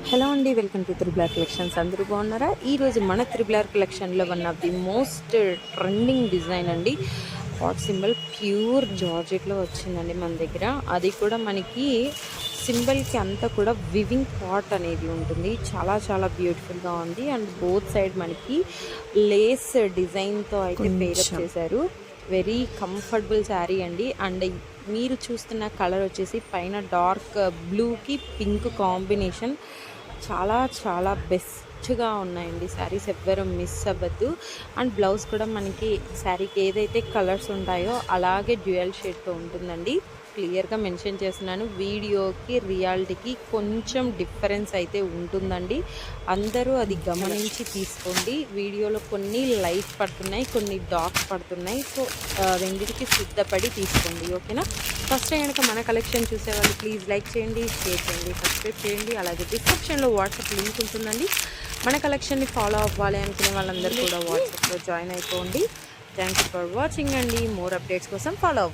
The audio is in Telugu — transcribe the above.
హలో అండి, వెల్కమ్ టు త్రిబుల్ కలెక్షన్స్. అందరూ బాగున్నారా? ఈరోజు మన త్రిబుల్ కలెక్షన్లో one of the most trending design అండి. హాట్ సింబల్ ప్యూర్ జార్జెట్లో వచ్చిందండి మన దగ్గర. అది కూడా మనకి సింబల్కి అంతా కూడా వివింగ్ పాట్ అనేది ఉంటుంది. చాలా చాలా బ్యూటిఫుల్గా ఉంది. అండ్ బోత్ సైడ్ మనకి లేస్ డిజైన్తో అయితే పేరప్ చేశారు. వెరీ కంఫర్టబుల్ శారీ అండి. అండ్ మీరు చూస్తున్న కలర్ వచ్చేసి పైన డార్క్ బ్లూకి పింక్ కాంబినేషన్. చాలా చాలా బెస్ట్గా ఉన్నాయండి శారీస్, ఎవ్వరూ మిస్ అవ్వద్దు. అండ్ బ్లౌజ్ కూడా మనకి శారీకి ఏదైతే కలర్స్ ఉంటాయో అలాగే డ్యూయల్ షేడ్తో ఉంటుందండి. క్లియర్గా మెన్షన్ చేస్తున్నాను, వీడియోకి రియాలిటీకి కొంచెం డిఫరెన్స్ అయితే ఉంటుందండి. అందరూ అది గమనించి తీసుకోండి. వీడియోలో కొన్ని లైట్ పడుతున్నాయి, కొన్ని డార్క్ పడుతున్నాయి. సో రెండింటికి సిద్ధపడి తీసుకోండి, ఓకేనా? ఫస్ట్ టైం కనుక మన కలెక్షన్ చూసేవాళ్ళు ప్లీజ్ లైక్ చేయండి, షేర్ చేయండి, సబ్స్క్రైబ్ చేయండి. అలాగే డిస్క్రిప్షన్లో వాట్సాప్ లింక్ ఉంటుందండి. మన కలెక్షన్ని ఫాలో అవ్వాలి అనుకునే వాళ్ళందరూ కూడా వాట్సాప్లో జాయిన్ అయిపోండి. థ్యాంక్ యూ ఫర్ వాచింగ్ అండి. మోర్ అప్డేట్స్ కోసం ఫాలో అవ్వండి.